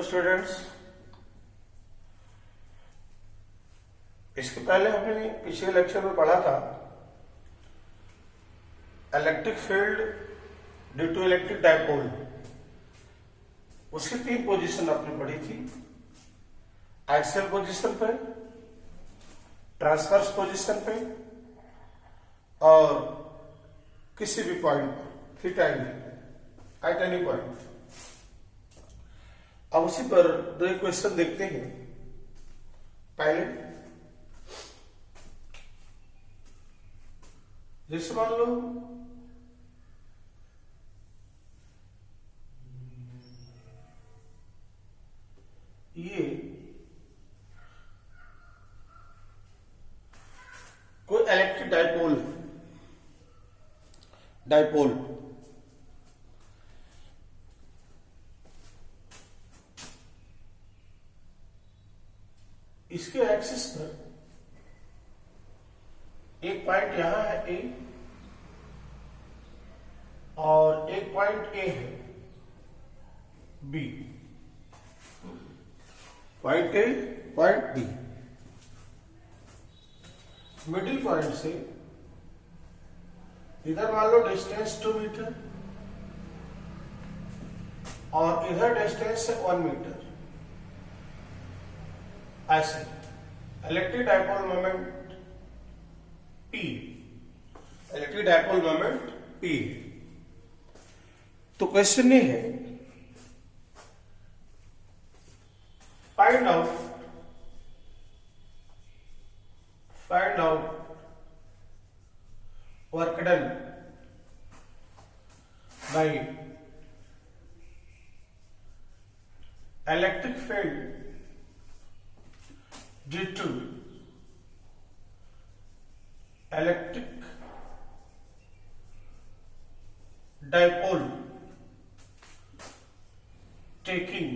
Hello students, इसके पहले हमने पिछले लेक्चर में पढ़ा था electric field due to electric dipole. उसकी 3 पोजीशन आपने पढ़ी थी, एक्सियल पोजीशन पे, ट्रांसवर्स पोजीशन पे और किसी भी पॉइंट पर थीटा एट एनी पॉइंट। अब उसी पर 2 क्वेश्चन देखते हैं। पहले जैसे मान लो ये कोई इलेक्ट्रिक डायपोल इसके एक्सिस पर एक पॉइंट यहां है ए और एक पॉइंट ए है B. Point A point B, middle point से इधर मान लो डिस्टेंस 2 मीटर और इधर डिस्टेंस है 1 मीटर। ऐसे electric dipole moment P, electric dipole moment P। तो क्वेश्चन ये है, find out work done by electric field due to electric dipole taking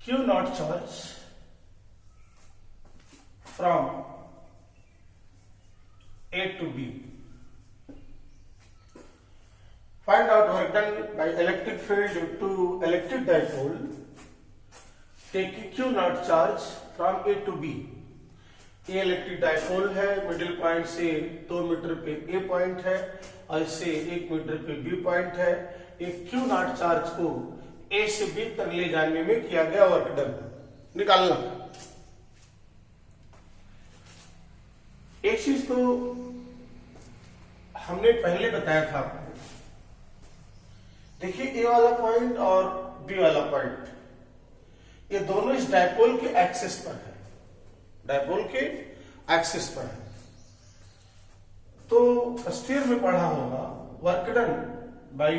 Q naught charge from A to B. Find out work done by electric field due to electric dipole taking Q naught charge from A to B। ये electric dipole है, middle point से 2 metre पे A point है और इससे 1 metre पे B point है। एक Q naught चार्ज को A से B तक ले जाने में किया गया वर्क डन निकालना। एक चीज तो हमने पहले बताया था आपको, देखिए A वाला पॉइंट और B वाला पॉइंट ये दोनों इस डायपोल के एक्सिस पर है, डायपोल के एक्सिस पर है। तो फर्स्ट ईयर में पढ़ा होगा वर्क डन बाय,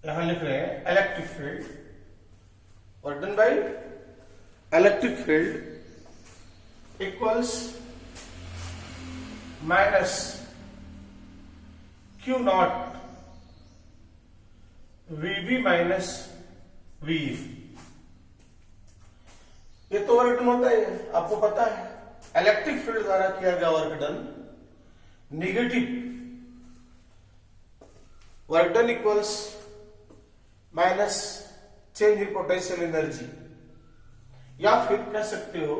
यहां लिख रहे हैं electric field, work done by electric field equals minus Q not VB minus VE। ये तो वर्क डन होता है, आपको पता है। इलेक्ट्रिक फील्ड द्वारा किया गया work done negative work done equals minus change in potential energy, या फिर कह सकते हो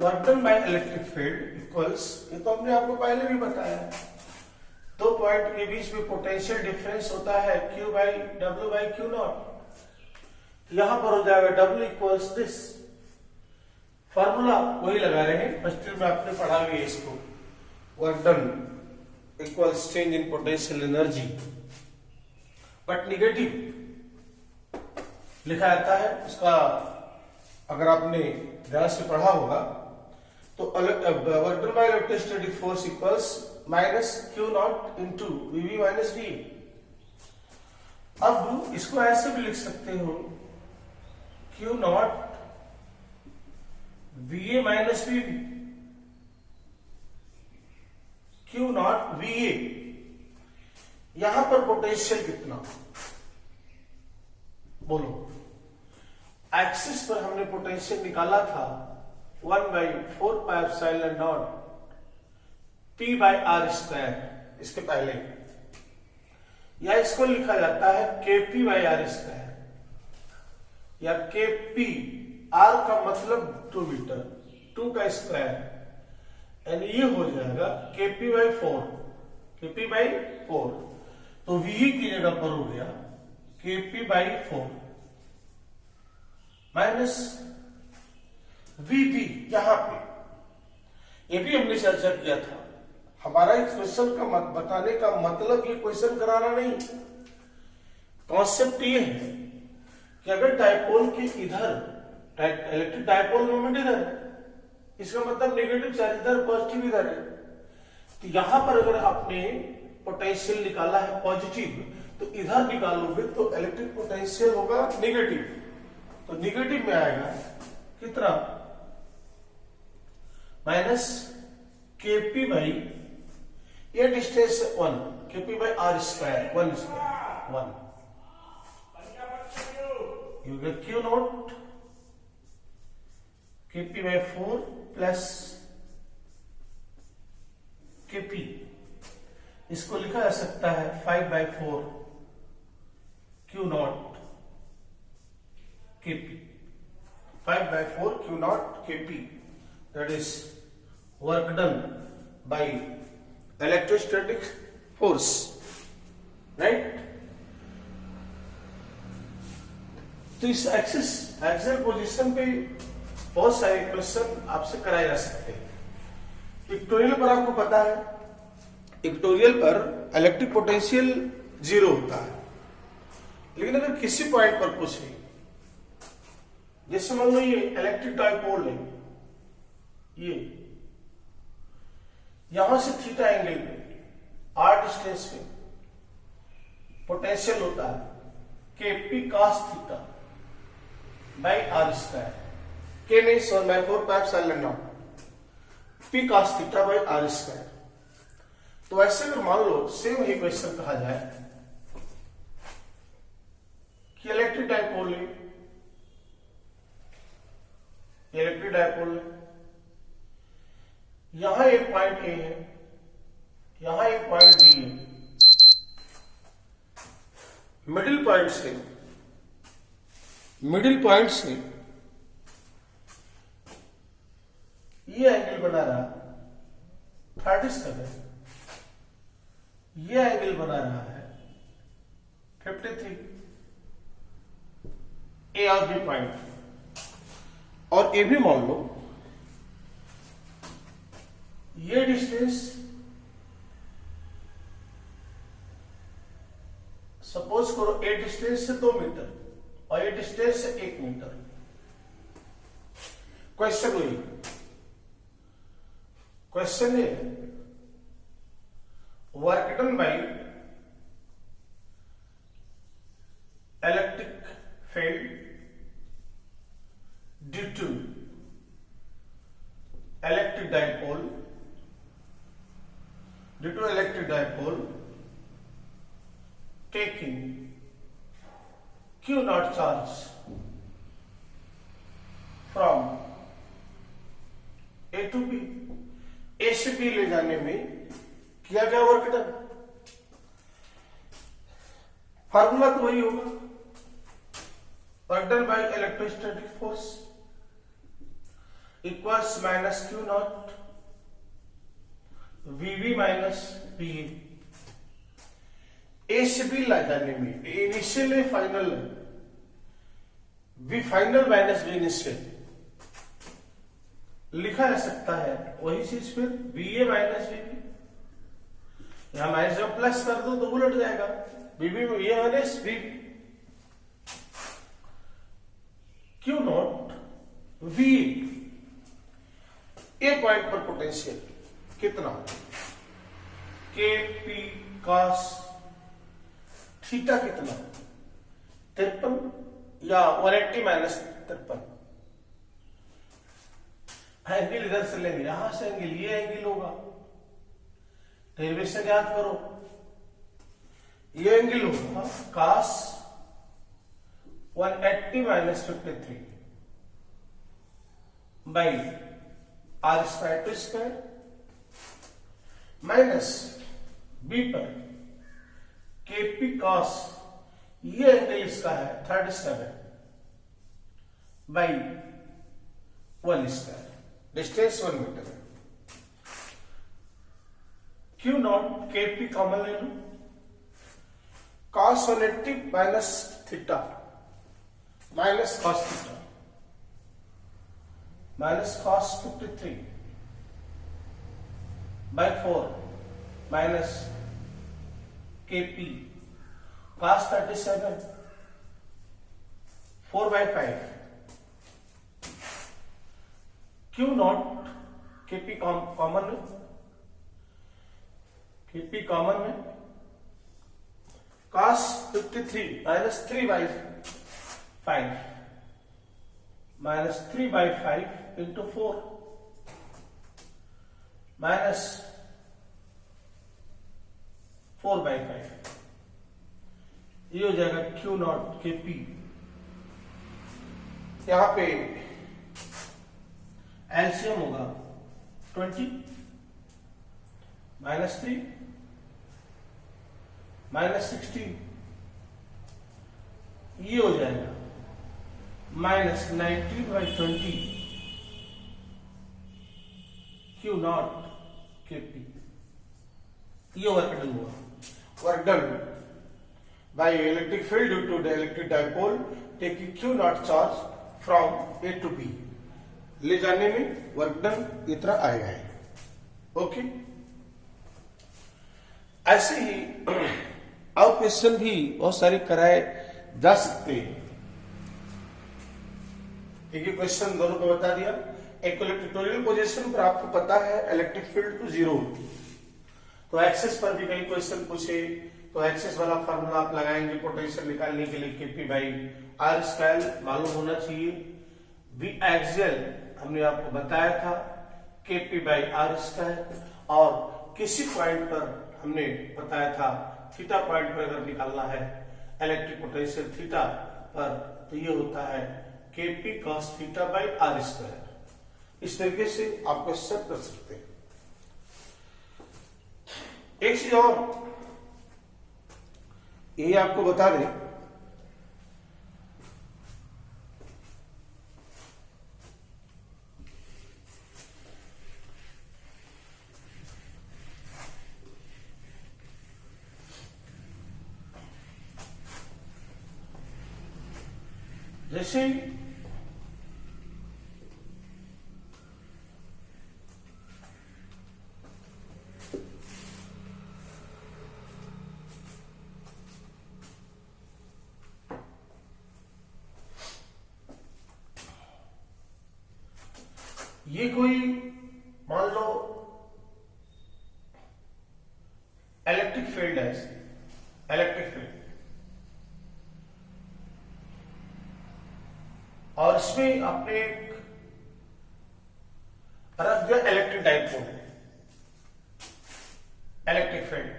work done by electric field equals, ये तो हमने आपको पहले भी बताया, 2 पॉइंट के बीच में पोटेंशियल डिफरेंस होता है Q by W by Q not. यहां पर हो जाएगा W इक्वल्स दिस, फार्मूला वही लगा रहे हैं, फर्स्ट ईयर में आपने पढ़ा भी है इसको। Work done equals change in potential energy, but negative लिखा जाता है उसका। अगर आपने ध्यान से पढ़ा होगा तो work done by electrostatic force equals minus Q not into VB minus V। अब इसको ऐसे भी लिख सकते हो, Q not VA minus VB, Q not VA। यहां पर पोटेंशियल कितना बोलो, एक्सिस पर हमने पोटेंशियल निकाला था 1/4πε0 P/r²। इसके पहले या इसको लिखा जाता है केपी बाई आर स्क्वायर, या केपी, आर का मतलब 2 मीटर, 2 का स्क्वायर, एंड ये हो जाएगा केपी बाई 4, केपी बाई 4। तो वी की जगह पर हो गया केपी बाई 4 माइनस वीवी। यहां पे ये भी हमने चर्चा किया था, हमारा इस क्वेश्चन का बताने का मतलब ये क्वेश्चन कराना नहीं, कॉन्सेप्ट ये है कि अगर डायपोल के इधर इलेक्ट्रिक डायपोल मोमेंट इधर है, इसका मतलब नेगेटिव चार्ज इधर, पॉजिटिव इधर है, तो यहां पर अगर आपने पोटेंशियल निकाला है पॉजिटिव, तो इधर निकालोगे तो इलेक्ट्रिक पोटेंशियल होगा नेगेटिव, तो नेगेटिव में आएगा कितना, माइनस केपी बाई, ये distance 1, KP by R square, 1 square 1, you get Q naught KP by 4 plus KP, इसको लिखा जा सकता है 5/4 Q naught KP, 5/4 Q naught KP, that is work done by electrostatic force, right. तो इस axial position पे बहुत सारे क्वेश्चन आपसे कराए जा सकते हैं। इक्वेटोरियल पर आपको पता है, इक्वेटोरियल पर इलेक्ट्रिक पोटेंशियल 0 होता है, लेकिन अगर किसी पॉइंट पर पूछे, जैसे मान लो ये इलेक्ट्रिक डायपोल है, ये यहां से थीटा एंगल पे आर डिस्टेंस पे पोटेंशियल होता है KP cos theta by R square, के नहीं 1/4 pi epsilon naught P cos theta by R square. तो ऐसे अगर मान लो सेम ही क्वेश्चन कहा जाए कि इलेक्ट्रिक डायपोल है, इलेक्ट्रिक डायपोल है, यहां एक पॉइंट ए है, यहां एक पॉइंट बी है, मिडिल पॉइंट से ये एंगल बना रहा 37, ये एंगल बना रहा है 53, ए और बी पॉइंट। और ये भी मान लो ये डिस्टेंस सपोज करो, ए डिस्टेंस से 2 मीटर और ये डिस्टेंस से 1 मीटर। क्वेश्चन है work done by electric field due to electric dipole taking Q naught charge from A to B, A से B ले जाने में किया गया वर्क डन। फार्मूला तो वही होगा, work done by electrostatic force equals minus Q nought V V minus P. A से बी ला जाने में इनिशियल है, फाइनल है, V final minus V initial लिखा जा सकता है, वही चीज फिर B A minus V B, यहां माइनस जब प्लस कर दो तो उलट जाएगा, बीबी में ये minus B, Q nought V, A point पर पोटेंशियल कितना, के पी कॉस थीटा कितना 53 या 180 माइनस 53। एंगल इधर से लेंगे, यहां से एंगल, ये एंगल होगा, डेरिवेशन याद करो, ये एंगल होगा cos 180 minus 53 by R square two square minus B पर केपी कॉस, ये एंगल इसका है 37 बाई 1 स्क्वायर, डिस्टेंस 1 मीटर है। क्यू नॉट केपी कॉमन ले लो, cos 180 minus theta minus cos थीटा minus cos 53 by 4 minus KP cos 37 4 by 5। Q naught KP common में, KP common में cos 53 minus 3 by 5 minus 3 by 5 into 4 minus 4 by 5, ये हो जाएगा Q naught K P. यहां पे एलसीएम होगा 20 minus 3 minus 16, ये हो जाएगा minus 19 by 20 Q naught K P. ये वर्क डन हुआ, work done by electric field due to the electric dipole taking Q naught charge from A to B. ले जाने में वर्क डन इतना आएगा है। ओके, ऐसे ही और क्वेश्चन भी बहुत सारे कराए जा सकते हैं। एक ही क्वेश्चन दोनों को बता दिया। इक्विलिब्रियम पोजीशन पर आपको पता है इलेक्ट्रिक फील्ड टू जीरो होती है, तो एक्सेस पर भी कई क्वेश्चन पूछे तो एक्सेस वाला फार्मूला आप लगाएंगे पोटेंशियल निकालने के लिए, केपी बाई आर स्क्वायर मालूम होना चाहिए। बी एक्सियल हमने आपको बताया था केपी बाई आर स्क्वायर, और किसी पॉइंट पर हमने बताया था थीटा पॉइंट पर अगर निकालना है इलेक्ट्रिक पोटेंशियल थीटा पर तो ये होता है KP cos theta by R square. इस तरीके से आप क्वेश्चन कर सकते हैं। एक चीज और ये आपको बता दें, जैसे ये कोई मान लो इलेक्ट्रिक फील्ड है, इलेक्ट्रिक फील्ड, और इसमें आपने एक रख दिया electric dipole, electric field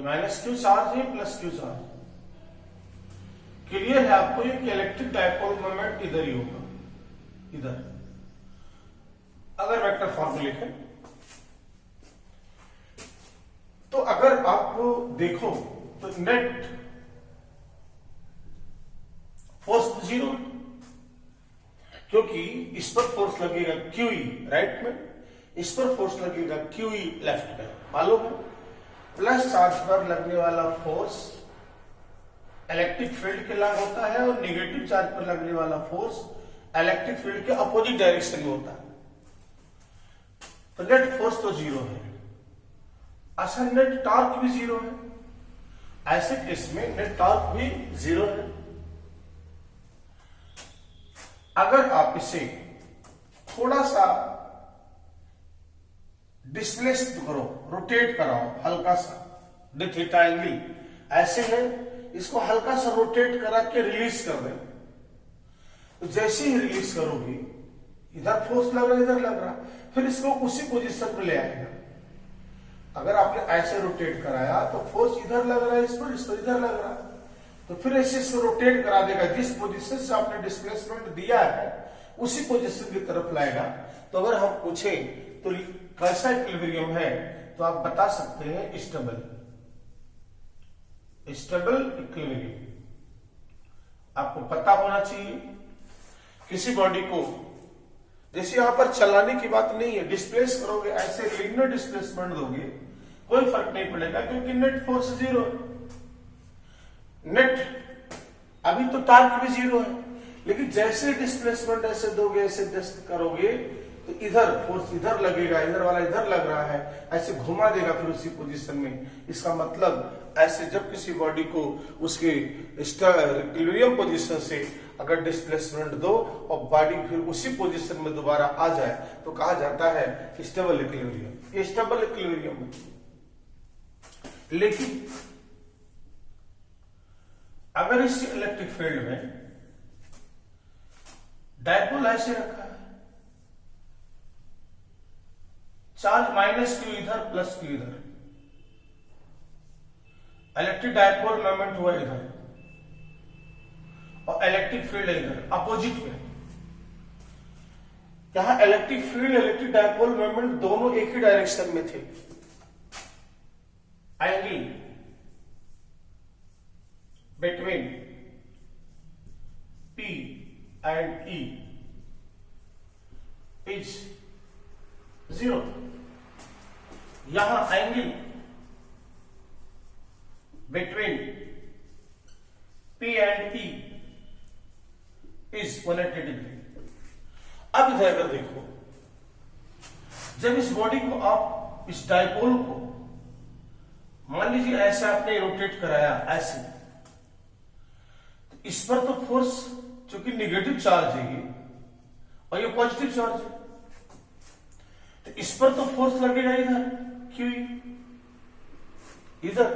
minus Q charge है प्लस क्यू चार्ज। क्लियर है आपको ये कि इलेक्ट्रिक डाइपोल मोमेंट इधर ही होगा, इधर। अगर वेक्टर फॉर्मूला लिखें तो अगर आप देखो तो नेट फोर्स जीरो, क्योंकि इस पर फोर्स लगेगा क्यूई राइट में, इस पर फोर्स लगेगा क्यूई लेफ्ट में, मालूम है। प्लस चार्ज पर लगने वाला फोर्स इलेक्ट्रिक फील्ड के लग होता है और नेगेटिव चार्ज पर लगने वाला फोर्स इलेक्ट्रिक फील्ड के अपोजिट डायरेक्शन में होता है। तो नेट फोर्स तो जीरो है, अच्छा नेट टॉर्क भी जीरो है। ऐसे केस में नेट टॉर्क भी जीरो है। अगर आप इसे थोड़ा सा डिस्प्लेस करो, रोटेट कराओ हल्का सा, डी थीटा एंगल ऐसे है, इसको हल्का सा रोटेट करा के रिलीज कर दें, तो जैसे ही रिलीज करोगे इधर फोर्स लग रहा है, इधर लग रहा, फिर इसको उसी पोजीशन पे ले आएगा। अगर आपने ऐसे रोटेट कराया तो फोर्स इधर लग रहा है, इस पर इधर लग रहा है, तो फिर ऐसे इसको रोटेट करा देगा, जिस पोजीशन से आपने डिस्प्लेसमेंट दिया है उसी पोजीशन की तरफ लाएगा। तो अगर हम पूछें तो कैसा इक्विलिब्रियम है तो आप बता सकते हैं स्टेबल। Stable equilibrium. आपको पता होना चाहिए किसी बॉडी को, जैसे यहां पर चलाने की बात नहीं है, डिस्प्लेस करोगे ऐसे लीनियर डिस्प्लेसमेंट दोगे कोई फर्क नहीं पड़ेगा, क्योंकि नेट फोर्स जीरो है। नेट अभी तो टार्क भी जीरो है, लेकिन जैसे डिस्प्लेसमेंट ऐसे दोगे, ऐसे टेस्ट करोगे तो इधर फोर्स इधर लगेगा, इधर वाला इधर लग रहा है, ऐसे घुमा देगा फिर उसी पोजीशन में। इसका मतलब ऐसे जब किसी बॉडी को उसके इक्विलिब्रियम पोजीशन से अगर डिस्प्लेसमेंट दो और बॉडी फिर उसी पोजीशन में दोबारा आ जाए तो कहा जाता है स्टेबल इक्विलिब्रियम। ये स्टेबल इक्विलिब्रियम है। लेकिन अगर इस इलेक्ट्रिक फील्ड में डायपोल ऐसे रखा है, चार्ज माइनस क्यू इधर प्लस क्यू इधर, इलेक्ट्रिक डायपोल मोमेंट हुआ इधर और इलेक्ट्रिक फील्ड इधर अपोजिट में। यहां electric field electric dipole moment दोनों एक ही डायरेक्शन में थे। Angle between P and E is 0। यहां angle between P and E is 180 degree. अब इधर अगर देखो, जब इस बॉडी को आप इस डायपोल को मान लीजिए ऐसे आपने रोटेट कराया ऐसे, तो इस पर तो फोर्स चूंकि निगेटिव चार्ज है ये और ये पॉजिटिव चार्ज है, तो इस पर तो फोर्स लगेगा इधर क्यों, इधर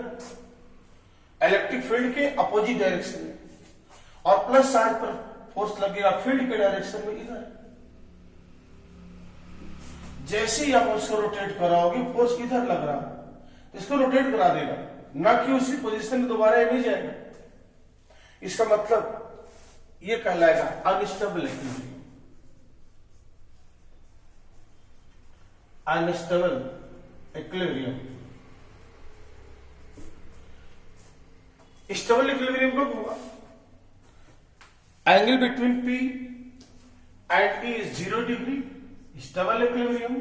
इलेक्ट्रिक फील्ड के अपोजिट डायरेक्शन में, और प्लस चार्ज पर फोर्स लगेगा फील्ड के डायरेक्शन में इधर। जैसे ही आप उसको रोटेट कराओगे फोर्स इधर लग रहा है, इसको रोटेट करा देगा, ना कि उसी पोजीशन में दोबारा नहीं जाएगा। इसका मतलब ये कहलाएगा unstable equilibrium. Unstable equilibrium. Stable equilibrium कब होगा? Angle between P and E is 0 degree, stable equilibrium.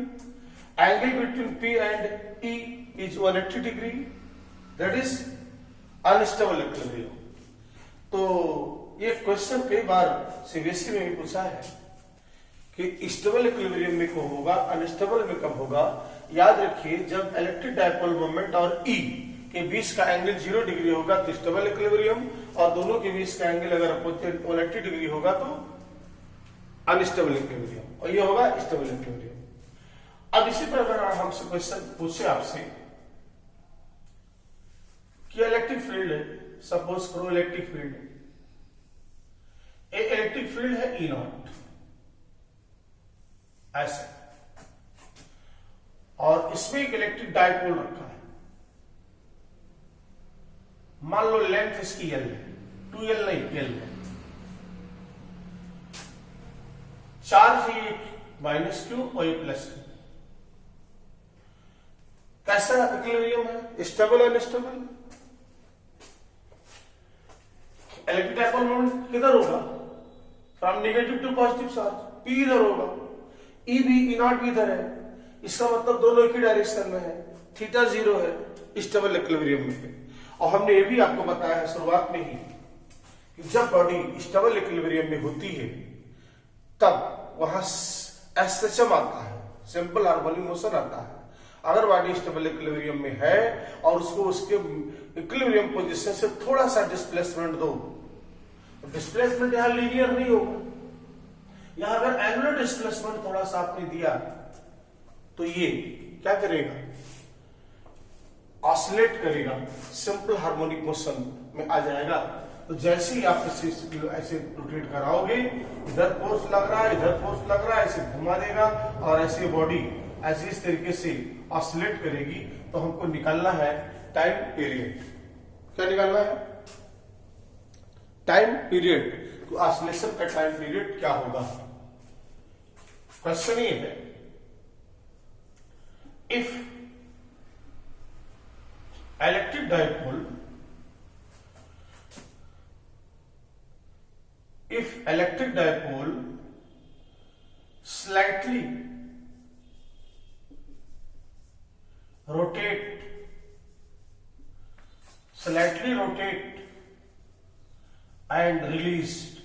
Angle between P and E is 180 degree, that is unstable equilibrium। तो ये क्वेश्चन कई बार सीबीएसई में भी पूछा है कि स्टेबल इक्विलिब्रियम में कब होगा, अनस्टेबल में कब होगा। याद रखिए, जब इलेक्ट्रिक डायपोल मोमेंट और E के बीच का एंगल 0 डिग्री होगा तो स्टेबल इक्विलिब्रियम, और दोनों के बीच का एंगल अगर 180 डिग्री होगा तो अनस्टेबल इक्विलिब्रियम, और ये होगा स्टेबल इक्विलिब्रियम। अब इसी पर अगर हमसे क्वेश्चन पूछे आपसे कि इलेक्ट्रिक फील्ड है, सपोज करो इलेक्ट्रिक फील्ड है, इलेक्ट्रिक फील्ड है E नॉट ऐसे, और इसमें एक इलेक्ट्रिक डायपोल रखा है, मान लो लेंथ इसकी L है, 2L नहीं L है, चार्ज ये माइनस क्यू और ये प्लस क्यू। कैसा इक्विलिब्रियम है? Stable unstable. Electric dipole moment किधर होगा? From negative to positive charge, P इधर होगा, E भी E नॉट भी इधर है, इसका मतलब दोनों एक ही डायरेक्शन में है, थीटा 0 है, स्टेबल इक्विलिब्रियम में। और हमने ये भी आपको बताया है शुरुआत में ही कि जब बॉडी स्टेबल इक्विलिब्रियम में होती है तब वहां एसएचएम आता है, सिंपल हार्मोनिक मोशन आता है। अगर बॉडी स्टेबल इक्विलिब्रियम में है और उसको उसके इक्विलिब्रियम पोजीशन से थोड़ा सा डिस्प्लेसमेंट दो, तो डिस्प्लेसमेंट यहां लीनियर नहीं होगा, यहां अगर एंगुलर डिस्प्लेसमेंट थोड़ा सा आपने दिया तो ये क्या करेगा? ऑसिलेट करेगा, सिंपल हार्मोनिक मोशन में आ जाएगा। तो जैसे ही आप ऐसे रोटेट कराओगे, इधर फोर्स लग रहा है, इधर फोर्स लग रहा है, ऐसे घुमा देगा और ऐसे बॉडी ऐसे इस तरीके से ऑसिलेट करेगी। तो हमको निकालना है टाइम पीरियड। क्या निकालना है? Time period. तो ऑसिलेशन का टाइम पीरियड क्या होगा? क्वेश्चन ये है, if electric dipole if electric dipole slightly rotate and released,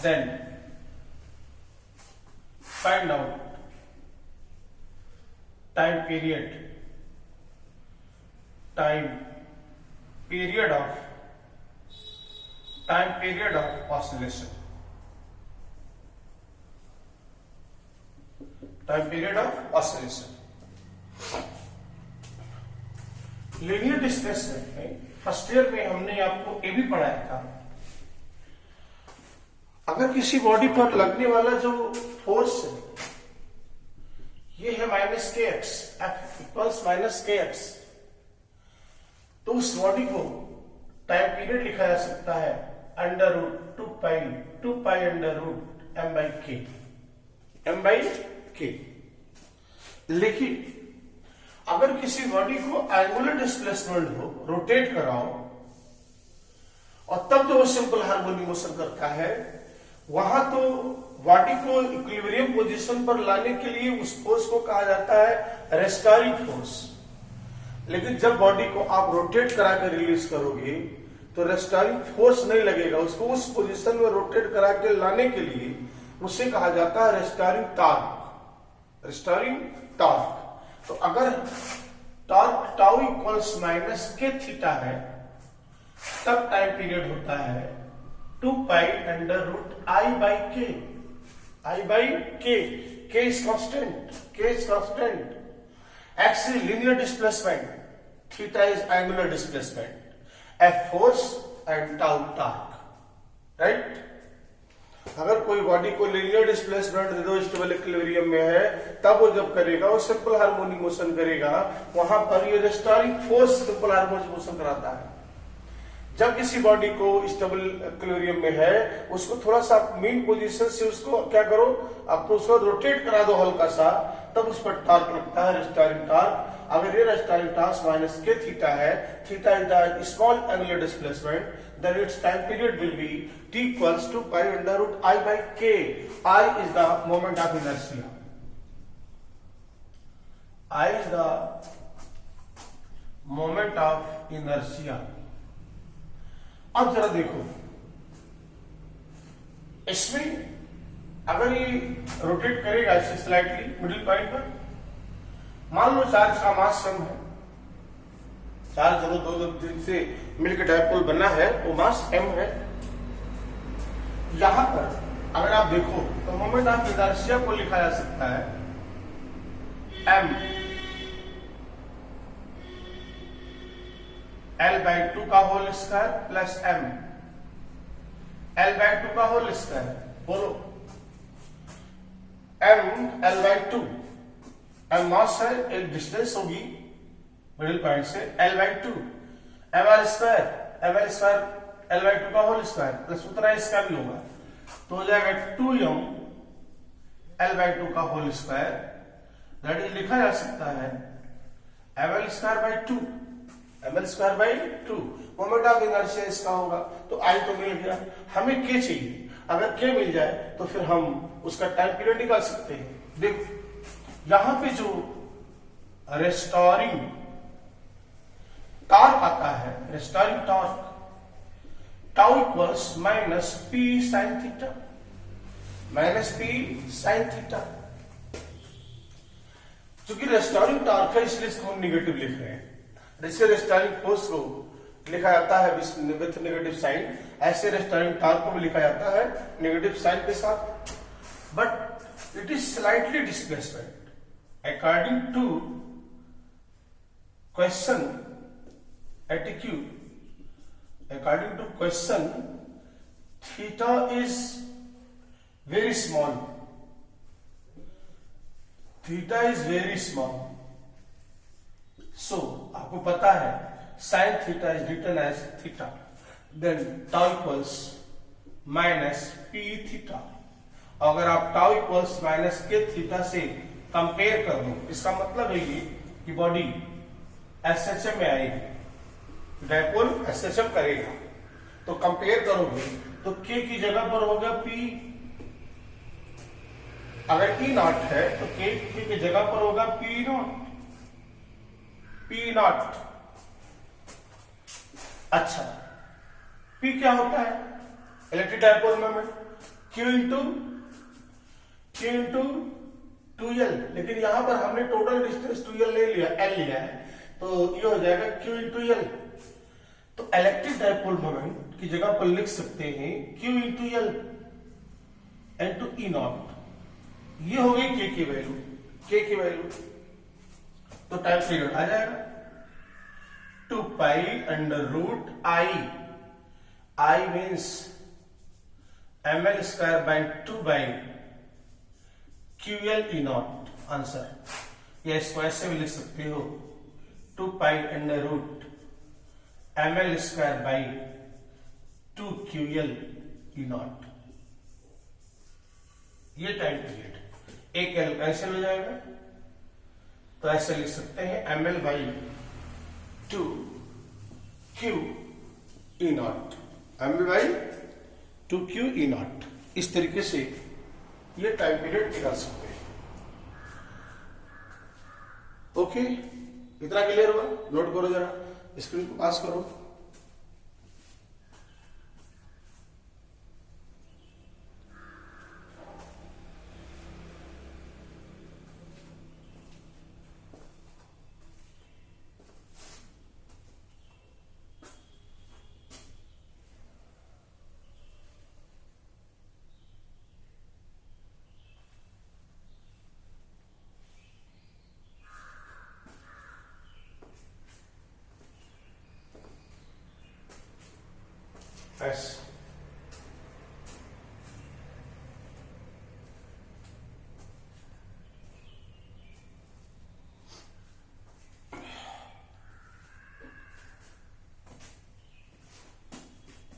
then find out time period of oscillation. Time period of oscillation. Linear displacement में फर्स्ट ईयर में हमने आपको ये भी पढ़ाया था, अगर किसी बॉडी पर लगने वाला जो फोर्स है ये है माइनस के एक्स, एफ इक्वल्स माइनस के एक्स, तो उस बॉडी को टाइम पीरियड लिखा जा सकता है under root 2 pi under root M by K. लेकिन अगर किसी बॉडी को एंगुलर डिस्प्लेसमेंट हो, रोटेट कराओ और तब जो वो सिंपल हार्मोनिक मोशन करता है, वहां तो बॉडी को इक्विलिब्रियम पोजीशन पर लाने के लिए उस फोर्स को कहा जाता है रेस्टोरिंग फोर्स। लेकिन जब बॉडी को आप रोटेट करा कर रिलीज करोगे तो रेस्टोरिंग फोर्स नहीं लगेगा, उसको उस पोजीशन में रोटेट करा के लाने के लिए उसे कहा जाता है रेस्टोरिंग टॉर्क। तो अगर torque tau equals minus K theta है तब टाइम पीरियड होता है 2 pi under root I by K. K is constant, X is linear displacement, theta is angular displacement, F force and tau torque, right. अगर कोई body को linear displacement दे दो, stable equilibrium में है, तब वो जब करेगा वो सिंपल हार्मोनिक मोशन करेगा, वहां पर ये restoring force simple harmonic motion कराता है। जब किसी बॉडी को स्टेबल इक्विलिब्रियम में है, उसको थोड़ा सा मीन पोजीशन से उसको क्या करो, आप तो उसको रोटेट करा दो हल्का सा, तब उस पर टॉर्क लगता है रेस्टोरिंग टॉर्क। अगर ये restoring torque minus K theta है, theta is the small angular displacement, then its time period will be t equals to pi under root I by k. I is the moment of inertia. I is the moment of inertia. अब जरा देखो, इसमें अगर ये rotate करेगा ऐसे slightly middle point पर, मान लो चार्ज का मास सम है, चार्ज दोनों दिन से मिलकर डायपोल बना है, वो मास m है। यहां पर अगर आप देखो तो मोमेंट ऑफ इनर्शिया को लिखा जा सकता है m L/2 का whole square plus m L/2 का होल स्क्वायर, बोलो m L/2, m मास है, एक डिस्टेंस होगी मिडिल पॉइंट से, L/2 ml स्क्वायर L/2 का होल स्क्वायर प्लस उतना इसका भी होगा, तो हो जाएगा 2m L/2 का होल स्क्वायर, दैट इज लिखा जा सकता है ml square by 2। Moment of inertia इसका होगा, तो I तो मिल गया, हमें K चाहिए। अगर K मिल जाए तो फिर हम उसका टाइम पीरियड निकाल सकते हैं। देखो यहां पे जो रेस्टोरिंग टॉर्क आता है, restoring torque tau equals minus P sine theta. क्योंकि रेस्टोरिंग टॉर्क है इसलिए इसको हम निगेटिव लिख रहे हैं। जैसे रेस्टोरिंग फोर्स को लिखा जाता है विथ नेगेटिव साइन, ऐसे रेस्टोरिंग टॉर्क को भी लिखा जाता है नेगेटिव साइन के साथ, but it is slightly displacement according to question attitude. According to question, theta is very small. Theta is very small. So आपको पता है sin theta is written as theta. Then tau equals minus p theta. अगर आप tau equals minus k theta से compare कर दो, इसका मतलब है ये कि बॉडी SHM में आएगी, डायपोल SHM करेगा, तो कंपेयर करोगे तो K की जगह पर होगा P, अगर E नॉट है तो K की जगह पर होगा P नॉट, P नॉट। अच्छा, P क्या होता है? Electric dipole moment Q into 2L, लेकिन यहां पर हमने टोटल डिस्टेंस 2L ले लिया, L लिया है, तो ये हो जाएगा Q इंटू L। तो इलेक्ट्रिक डायपोल मोमेंट की जगह पर लिख सकते हैं Q into L into E naught. ये हो गई K की वैल्यू, तो टाइम पीरियड आ जाएगा 2 pi under root I means ml square by 2 by QL E naught answer. या इसको ऐसे भी लिख सकते हो 2 pi under root ml square by 2 QL E naught. ये टाइम पीरियड, एक L कैंसिल हो जाएगा, तो ऐसे लिख सकते हैं ml by 2 Q E naught, ml by 2 Q E naught. इस तरीके से ये टाइम पीरियड निकाल सकते हैं। ओके, इतना क्लियर हुआ? नोट करो जरा, स्क्रीन को पास करो। S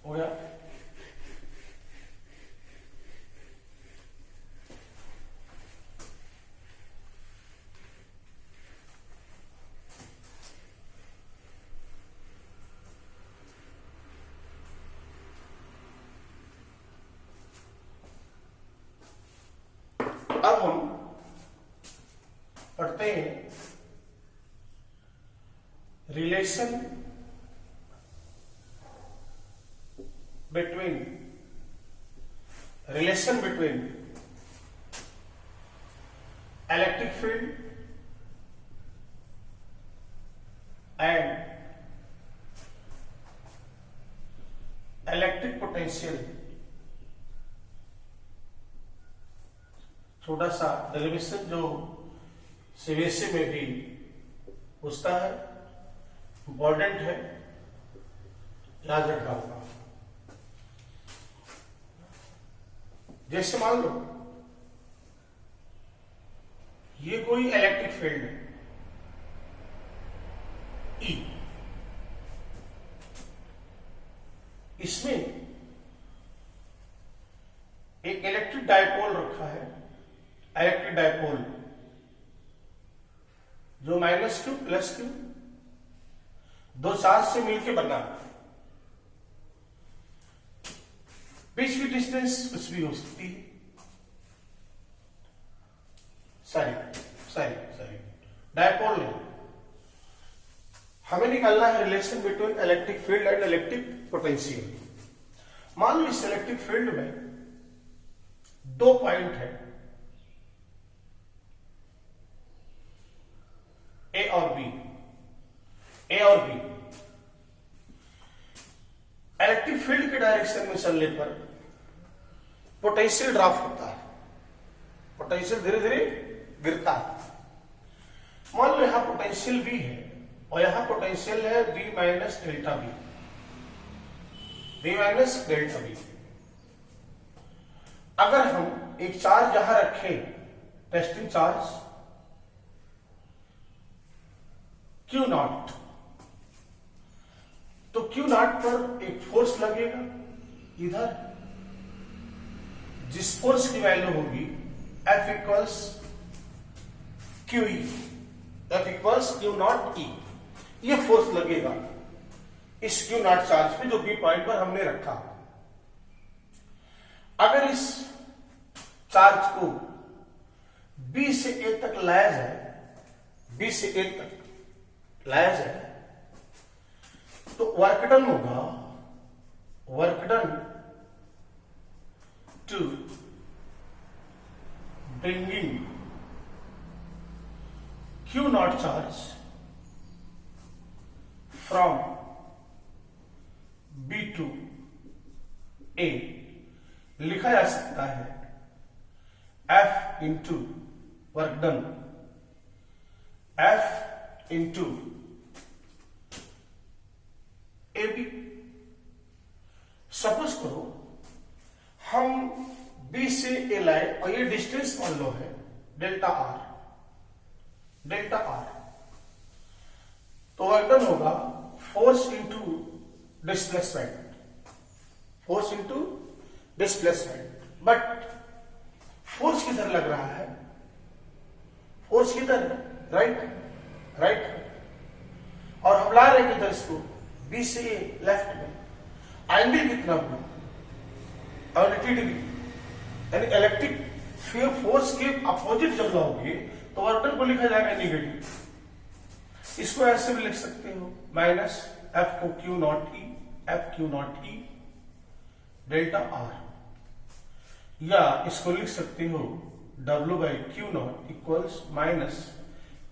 हो गया। अब हम पढ़ते हैं relation between electric field and electric potential. छोटा सा डेरिवेशन जो सीबीएसई में भी पूछता है, इंपॉर्टेंट है, याद रखना होगा। जैसे मान लो ये कोई इलेक्ट्रिक फील्ड है E, इसमें एक इलेक्ट्रिक डायपोल रखा है, इलेक्ट्रिक डायपोल जो -Q +Q दो चार्ज से मिलकर बना। बीच की डिस्टेंस कुछ भी हो सकती है, सॉरी डायपोल नहीं। हमें निकालना है relation between electric field and electric potential. मान लो इस इलेक्ट्रिक फील्ड में दो पॉइंट है ए और बी। इलेक्ट्रिक फील्ड के डायरेक्शन में चलने पर पोटेंशियल ड्रॉप होता है, पोटेंशियल धीरे धीरे गिरता है। मान लो यहां पोटेंशियल V है और यहां पोटेंशियल है V माइनस डेल्टा V। अगर हम एक चार्ज यहां रखें, टेस्टिंग चार्ज Q0, तो Q0 पर एक फोर्स लगेगा इधर, जिस फोर्स की वैल्यू होगी F equals QE, F equals Q0E। ये फोर्स लगेगा इस क्यू नॉट चार्ज पे जो बी पॉइंट पर हमने रखा। अगर इस चार्ज को बी से ए तक लाया जाए, बी से ए तक लाया जाए, तो वर्क डन होगा, work done to bringing Q naught charge from B to A लिखा जा सकता है F into work done, F into AB। Suppose करो हम B से A लाए और ये डिस्टेंस मान लो है डेल्टा R, डेल्टा आर, तो वर्क डन होगा force into displacement, force into displacement. But force किधर लग रहा है, फोर्स किधर, राइट, राइट, और हम ला रहे हैं किधर इसको, बी से लेफ्ट में। एंगल कितना हुआ, 180 डिग्री, यानी इलेक्ट्रिक फोर्स के अपोजिट जब लाओगे तो वर्क डन को लिखा जाएगा नेगेटिव। इसको ऐसे भी लिख सकते हो माइनस एफ को Q not E, F Q not E delta R, या इसको लिख सकते हो W by Q not equals minus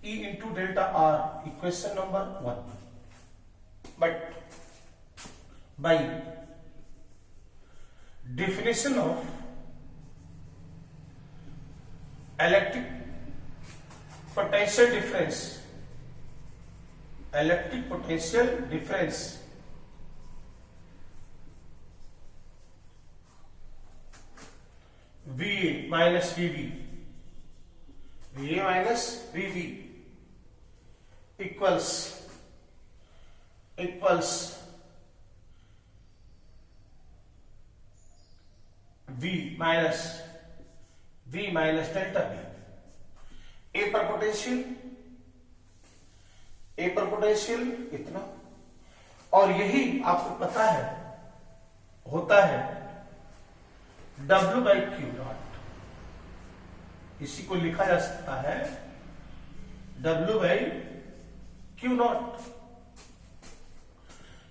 E into delta R, equation number 1। But by definition of electric potential difference, electric potential difference VA minus VB, VA minus VB equals V minus delta V। ए पर potential इतना, और यही आपको पता है होता है W by Q not, इसी को लिखा जा सकता है W बाई क्यू नॉट।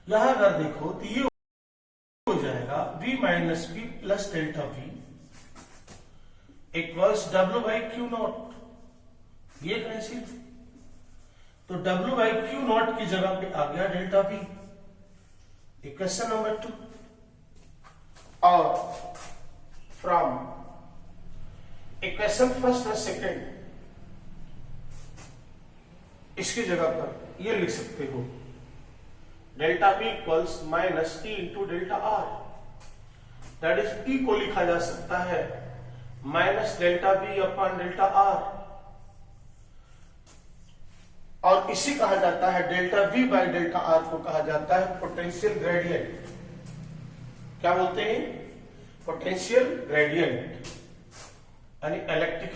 यहां अगर देखो तो ये हो जाएगा V minus V plus delta V equals W by Q not. ये कैंसिल, तो W बाई क्यू नॉट की जगह पे आ गया डेल्टा V, इक्वेशन नंबर 2। और फ्रॉम इक्वेशन फर्स्ट और सेकेंड, इसकी जगह पर ये लिख सकते हो delta V equals minus E into delta R, that is E को लिखा जा सकता है minus delta V upon delta R, और इसी कहा जाता है delta V by delta R को कहा जाता है पोटेंशियल ग्रेडियंट। क्या बोलते हैं, पोटेंशियल ग्रेडियंट, यानी electric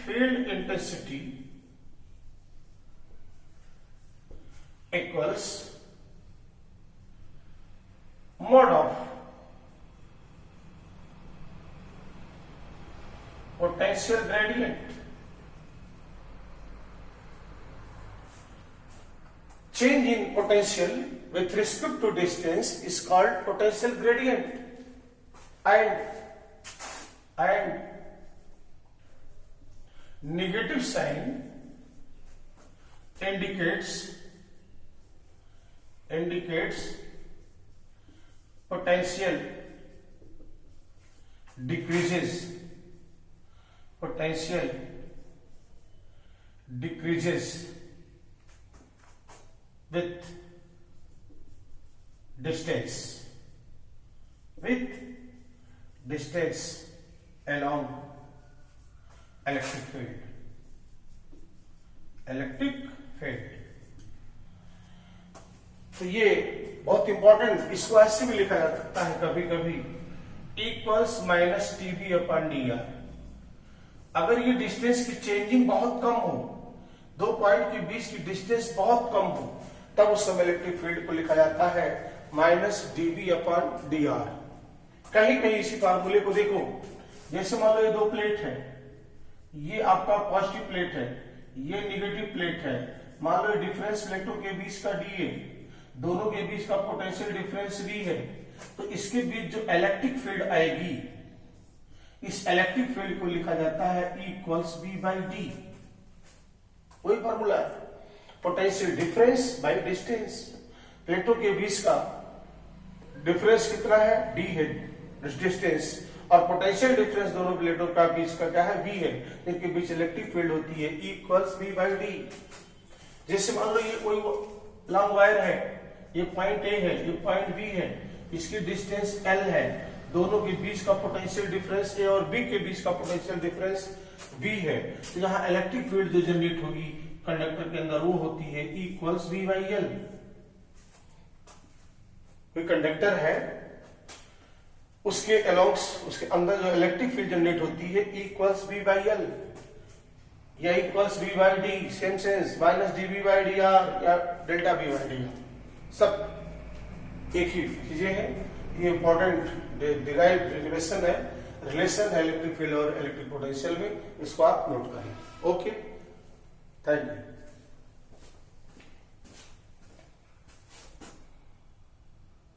field intensity equals mode of potential gradient. Change in potential with respect to distance is called potential gradient, and negative sign indicates potential decreases with distance along electric field। तो ये बहुत important, इसको ऐसे भी लिखा जा सकता है कभी कभी equals minus TB upon D R. अगर ये डिस्टेंस की चेंजिंग बहुत कम हो दो पॉइंट के बीच की डिस्टेंस बहुत कम हो, तब उस समय इलेक्ट्रिक फील्ड को लिखा जाता है माइनस dB अपॉन dr। कहीं कहीं इसी फार्मूले को देखो, जैसे मान लो ये दो प्लेट है, ये आपका पॉजिटिव प्लेट है, ये निगेटिव प्लेट है, मान लो डिफरेंस प्लेटों के बीच का d है, दोनों के बीच का पोटेंशियल डिफरेंस v है, तो इसके बीच जो इलेक्ट्रिक फील्ड आएगी, इस इलेक्ट्रिक फील्ड को लिखा जाता है E equals V by D. वही फॉर्मूला है, पोटेंशियल डिफरेंस बाई डिस्टेंस। प्लेटों के बीच का डिफरेंस कितना है, d है डिस्टेंस, और पोटेंशियल डिफरेंस दोनों प्लेटों का बीच का क्या है, v है, इनके बीच इलेक्ट्रिक फील्ड होती है E equals V by D. जैसे मान लो ये कोई लॉन्ग वायर है, ये पॉइंट A है, ये पॉइंट B है, इसकी डिस्टेंस L है, दोनों के बीच का पोटेंशियल डिफरेंस A और B के बीच का पोटेंशियल डिफरेंस V है, तो यहाँ इलेक्ट्रिक फील्ड जो जनरेट होगी कंडक्टर के अंदर वो होती है E equals V by L। कोई कंडक्टर है, उसके अलोंग्स, उसके अंदर जो इलेक्ट्रिक फील्ड जनरेट होती है E equals V by L या equals V by D, same sense, minus dB by dr या डेल्टा V बाई dr, सब एक ही चीजें हैं। ये इंपॉर्टेंट डिराइव्ड रिलेशन है इलेक्ट्रिक फील्ड और इलेक्ट्रिक पोटेंशियल में, इसको आप नोट करें। Okay, thank you.